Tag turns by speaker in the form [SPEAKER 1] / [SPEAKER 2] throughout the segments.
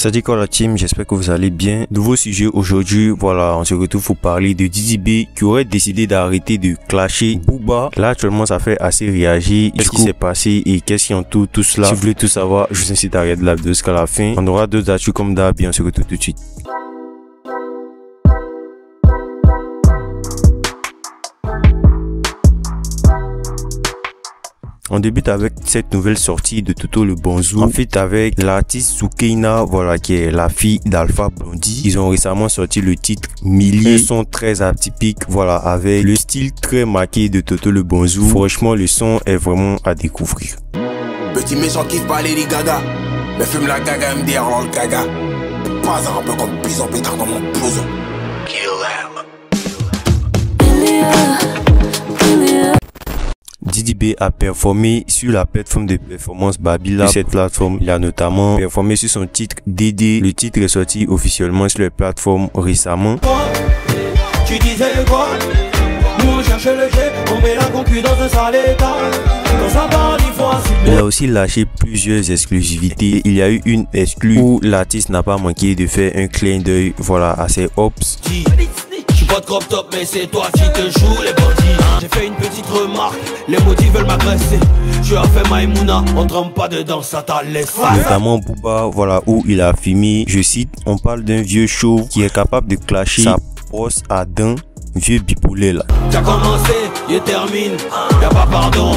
[SPEAKER 1] Salut quoi la team, j'espère que vous allez bien. Nouveau sujet aujourd'hui, voilà, on se retrouve pour parler de Didi B qui aurait décidé d'arrêter de clasher Booba. Là actuellement ça fait assez réagir. Qu'est-ce qui s'est passé et qu'est-ce qui entoure tout cela? Si vous voulez tout savoir, je vous incite à regarder la vidéo jusqu'à la fin. On aura deux actus comme d'hab et on se retrouve tout de suite. On débute avec cette nouvelle sortie de Toto le Bonzou en fait avec l'artiste Soukeina, voilà, qui est la fille d'Alpha Blondy. Ils ont récemment sorti le titre Milliers, un son très atypique, voilà, avec le style très marqué de Toto le Bonzou. Franchement, le son est vraiment à découvrir.
[SPEAKER 2] Petit méchant kiffe pas Lady Gaga, mais fume la gaga MDR dans le gaga. Pas un peu comme bison pétard dans mon blouson.
[SPEAKER 1] Didi B a performé sur la plateforme de performance Babylab. Sur cette plateforme, il a notamment performé sur son titre Dédé. Le titre est sorti officiellement sur les plateformes récemment.
[SPEAKER 3] Tu disais quoi? Nous on cherchait le jet, on met la concu dans un sale état.
[SPEAKER 1] Il a aussi lâché plusieurs exclusivités. Il y a eu une exclue où l'artiste n'a pas manqué de faire un clin d'œil, voilà, à ses hops.
[SPEAKER 3] Je suis pas de crop top, mais c'est toi qui te joues les bandits. J'ai fait une petite remarque, les maudits veulent m'agresser. Je leur fais Maïmouna, on trempe pas dedans, ça t'a laissé.
[SPEAKER 1] Notamment Booba, voilà, où il a affirmé, je cite, on parle d'un vieux chauve qui est capable de clasher sa brosse à dents. Vieux bipolé là.
[SPEAKER 3] T'as commencé, il termine, y'a pas pardon.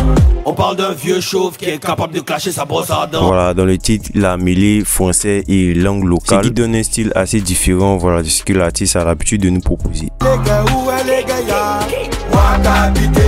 [SPEAKER 3] On parle d'un vieux chauve qui est capable de clasher sa brosse à dents.
[SPEAKER 1] Voilà, dans le titre, il a mêlé français et langue locale, ce qui donne un style assez différent, voilà, de ce que l'artiste a l'habitude de nous proposer.
[SPEAKER 3] Les gars, où est les gars, ya? Wakabité.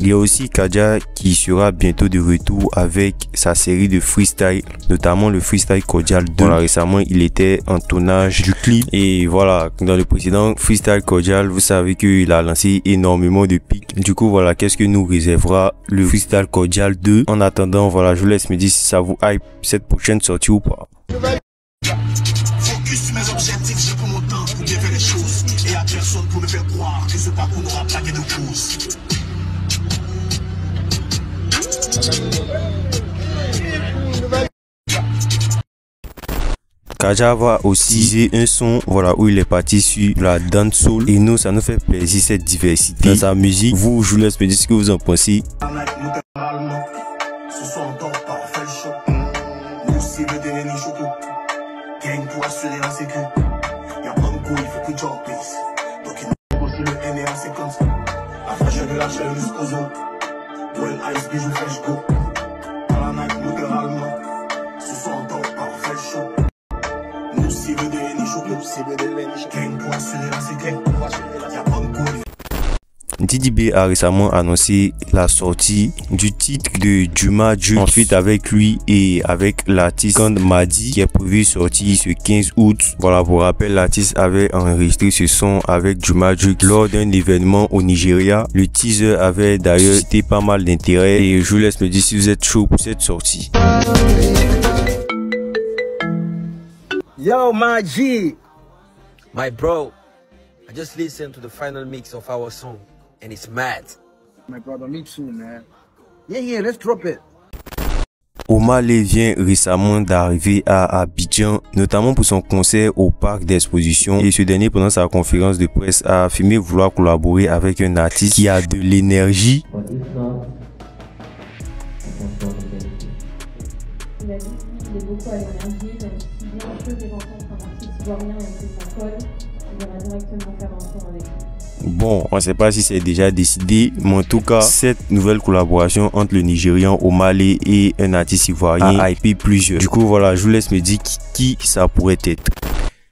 [SPEAKER 1] Il y a aussi Kadja qui sera bientôt de retour avec sa série de freestyle, notamment le freestyle Cordial 2. Voilà, récemment il était en tournage du clip et voilà, dans le précédent freestyle Cordial, vous savez qu'il a lancé énormément de pics. Du coup voilà, qu'est-ce que nous réservera le freestyle Cordial 2? En attendant, voilà, je vous laisse me dire si ça vous hype cette prochaine sortie ou pas.
[SPEAKER 4] Focus sur mes objectifs, je prends mon temps pour bien faire les choses et à personne pour me faire croire que ce parcours n'aura pas de cause.
[SPEAKER 1] Kadja va aussi utiliser un son, voilà, où il est parti sur la dancehall et nous ça nous fait plaisir cette diversité dans sa musique. Vous, je vous laisse me dire ce que vous en pensez. Didi B a récemment annoncé la sortie du titre de Juma Juk, ensuite avec lui et avec l'artiste Kand Madi qui est prévu sortir ce 15 août. Voilà, pour rappel, l'artiste avait enregistré ce son avec Juma Juk lors d'un événement au Nigeria. Le teaser avait d'ailleurs été pas mal d'intérêt et je vous laisse me dire si vous êtes chaud pour cette sortie.
[SPEAKER 5] Yo, my G, my bro, I just listened to the final mix of our song and it's mad.
[SPEAKER 6] My brother, me too, man. Yeah, let's drop it.
[SPEAKER 1] Omar Lay vient récemment d'arriver à Abidjan, notamment pour son concert au parc d'exposition. Et ce dernier, pendant sa conférence de presse, a affirmé vouloir collaborer avec un artiste qui a de l'énergie.
[SPEAKER 7] Il a dit qu'il est beaucoup à l'énergie, donc si bien sûr des rencontres un artiste ivoirien et un peu sa colle, il ira directement faire un son avec lui.
[SPEAKER 1] Bon, on ne sait pas si c'est déjà décidé, mais en tout cas, cette nouvelle collaboration entre le Nigérian Omar Lay et un artiste ivoirien a hypé plusieurs. Du coup, voilà, je vous laisse me dire qui ça pourrait être.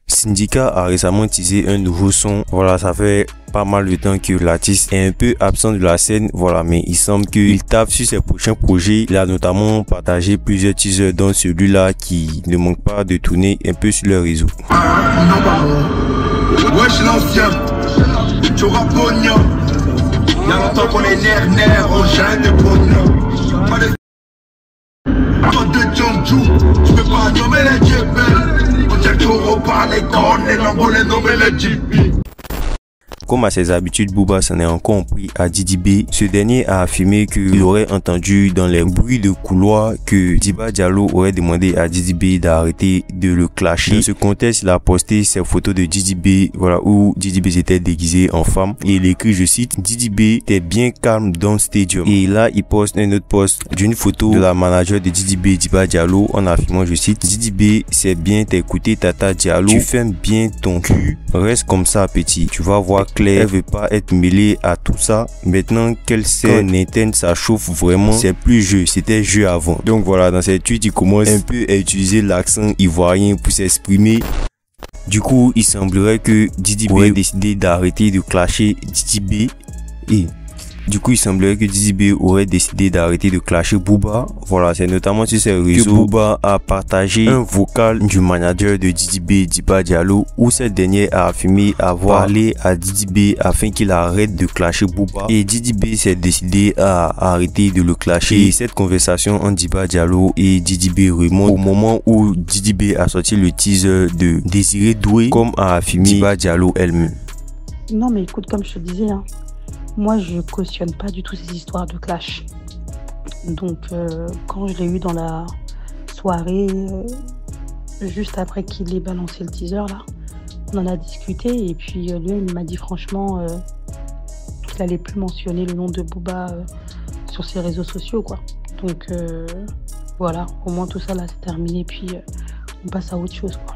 [SPEAKER 1] Syndicat a récemment teasé un nouveau son. Voilà, ça fait pas mal de temps que l'artiste est un peu absent de la scène. Voilà, mais il semble qu'il tape sur ses prochains projets. Il a notamment partagé plusieurs teasers, dont celui-là qui ne manque pas de tourner un peu sur le réseau.
[SPEAKER 4] Wesh l'ancien, tu auras pognon. Y'a longtemps qu'on est nerf, on gêne de pognon. Pas de toi de Djondjou, tu peux pas nommer les djebels. On dirait qu'on reparle les cornes, les lambeaux, les nommer les djibis.
[SPEAKER 1] comme à ses habitudes, Booba s'en est encore pris à Didi B. Ce dernier a affirmé qu'il aurait entendu dans les bruits de couloir que Diba Diallo aurait demandé à Didi B d'arrêter de le clasher. Dans ce contexte, il a posté ses photos de Didi B, voilà, où Didi B s'était déguisé en femme, et il écrit, je cite, Didi B était bien calme dans le stadium. Et là, il poste un autre post d'une photo de la manager de Didi B, Diba Diallo, en affirmant, je cite, Didi B, c'est bien t'écouter Tata Diallo, tu fermes bien ton cul, reste comme ça petit, tu vas voir clair, elle veut pas être mêlée à tout ça, maintenant qu'elle sait qu'en interne ça chauffe vraiment, c'est plus jeu, c'était jeu avant. Donc voilà, dans cette tweet, il commence un peu à utiliser l'accent ivoirien pour s'exprimer. Du coup, il semblerait que Didi B ait décidé d'arrêter de clasher Didi B et du coup, il semblerait que Didi B aurait décidé d'arrêter de clasher Booba. Voilà, c'est notamment sur ses réseaux que Booba a partagé un vocal du manager de Didi B, Diba Diallo, où cette dernière a affirmé avoir parlé à Didi B afin qu'il arrête de clasher Booba. Et Didi B s'est décidé à arrêter de le clasher. Et cette conversation entre Diba Diallo et Didi B remonte au moment où Didi B a sorti le teaser de Désiré Doué, comme a affirmé Diba Diallo elle-même.
[SPEAKER 8] Non mais écoute, comme je te disais, hein, moi je cautionne pas du tout ces histoires de clash. Donc quand je l'ai eu dans la soirée, juste après qu'il ait balancé le teaser là, on en a discuté et puis lui il m'a dit franchement qu'il allait plus mentionner le nom de Booba sur ses réseaux sociaux quoi. Donc voilà, au moins tout ça là c'est terminé, puis on passe à autre chose quoi.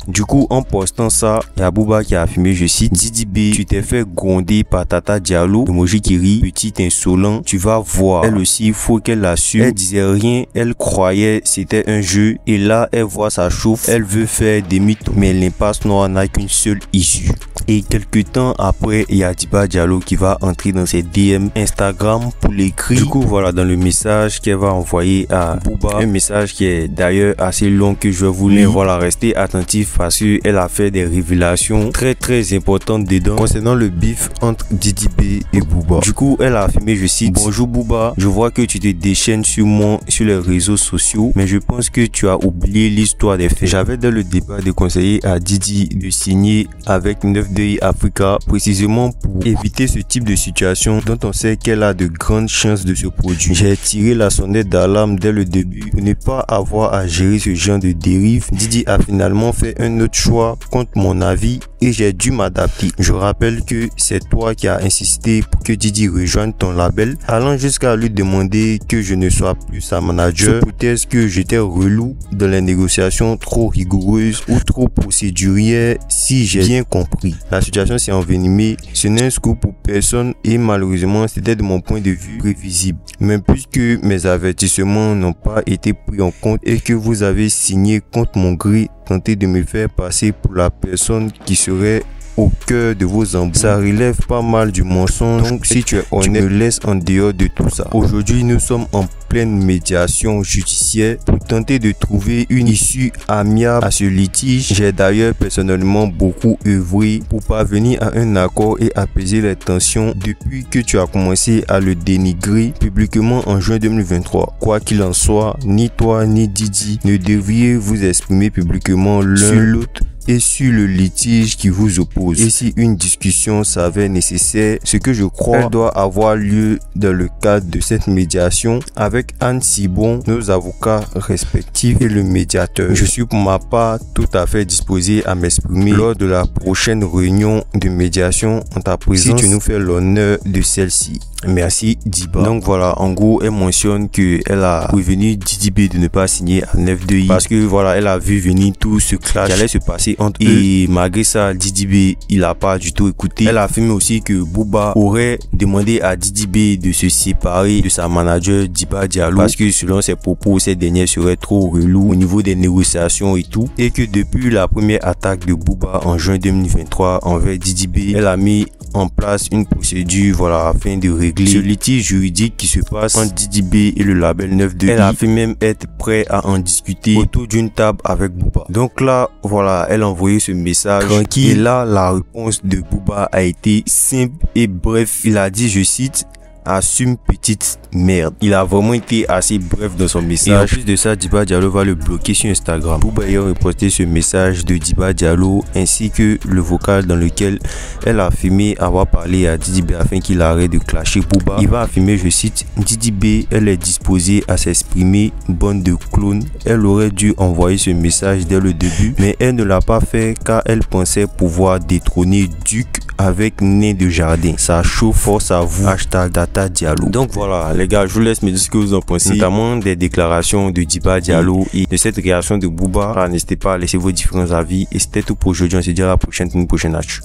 [SPEAKER 1] Du coup, en postant ça, il y a Booba qui a affirmé, je cite, Didi B, tu t'es fait gronder par Tata Diallo, emoji qui rit, petit insolent, tu vas voir. Elle aussi, il faut qu'elle l'assume. Elle disait rien, elle croyait c'était un jeu, et là, elle voit ça chauffe, elle veut faire des mythes, mais l'impasse noire n'a qu'une seule issue. Et quelques temps après, il y a Diba Diallo qui va entrer dans ses DM Instagram pour l'écrire. Du coup, voilà, dans le message qu'elle va envoyer à Booba, un message qui est d'ailleurs assez long que je vais vous lire. Voilà, restez attentifs parce qu'elle a fait des révélations très importantes dedans concernant le bif entre Didi B et Booba. Du coup, elle a affirmé, je cite, bonjour Booba, je vois que tu te déchaînes sur moi sur les réseaux sociaux, mais je pense que tu as oublié l'histoire des faits. J'avais dans le débat de conseiller à Didi de signer avec 9DI Africa précisément pour éviter ce type de situation dont on sait qu'elle a de grandes chances de se produire. J'ai tiré la sonnette d'alarme dès le début pour ne pas avoir à gérer ce genre de dérive. Didi a finalement fait un autre choix contre mon avis et j'ai dû m'adapter. Je rappelle que c'est toi qui as insisté pour que Didi rejoigne ton label, allant jusqu'à lui demander que je ne sois plus sa manager, peut-être que j'étais relou dans les négociations trop rigoureuses ou trop procédurières, si j'ai bien compris. La situation s'est envenimée, ce n'est un scoop pour personne et malheureusement c'était de mon point de vue prévisible. Mais puisque mes avertissements n'ont pas été pris en compte et que vous avez signé contre mon gré, tenter de me faire passer pour la personne qui serait au cœur de vos embrouilles, ça relève pas mal du mensonge. Donc si tu es honnête, tu me laisses en dehors de tout ça. Aujourd'hui, nous sommes en pleine médiation judiciaire pour tenter de trouver une issue amiable à ce litige. J'ai d'ailleurs personnellement beaucoup œuvré pour parvenir à un accord et apaiser les tensions depuis que tu as commencé à le dénigrer publiquement en juin 2023. Quoi qu'il en soit, ni toi ni Didi ne devriez vous exprimer publiquement l'un sur l'autre et sur le litige qui vous oppose. Et si une discussion s'avère nécessaire, ce que je crois, elle doit avoir lieu dans le cadre de cette médiation avec Anne Sibon, nos avocats respectifs et le médiateur. Je suis pour ma part tout à fait disposé à m'exprimer lors de la prochaine réunion de médiation en ta présence si tu nous fais l'honneur de celle-ci. Merci Diba. Donc voilà, en gros, elle mentionne que elle a prévenu Didi B de ne pas signer à 9DI parce que voilà, elle a vu venir tout ce clash qui allait se passer entre eux. Et malgré ça, Didi B, il a pas du tout écouté. Elle affirme aussi que Booba aurait demandé à Didi B de se séparer de sa manager Diba Diallo parce que selon ses propos, cette dernière serait trop relou au niveau des négociations et tout. Et que depuis la première attaque de Booba en juin 2023 envers Didi B, elle a mis en place une procédure voilà afin de régler ce litige juridique qui se passe entre Didi B et le label 9DI. Elle a fait même être prêt à en discuter autour d'une table avec Booba. Donc là, voilà, elle a envoyé ce message tranquille. Et là, la réponse de Booba a été simple et bref. Il a dit, je cite, assume petite merde. Il a vraiment été assez bref dans son message. Et en plus de ça, Diba Diallo va le bloquer sur Instagram. Booba ayant reposté ce message de Diba Diallo ainsi que le vocal dans lequel elle a affirmé avoir parlé à Didi B afin qu'il arrête de clasher Booba. Il va affirmer, je cite, Didi B, elle est disposée à s'exprimer, bande de clones. Elle aurait dû envoyer ce message dès le début, mais elle ne l'a pas fait car elle pensait pouvoir détrôner Duc avec Nain de Jardin. Ça chauffe, force à vous. Hashtag Data Diallo. Donc voilà les gars, je vous laisse me dire ce que vous en pensez, notamment des déclarations de Diba Diallo et de cette réaction de Booba. N'hésitez pas à laisser vos différents avis et c'était tout pour aujourd'hui. On se dit à la prochaine pour une prochaine actu.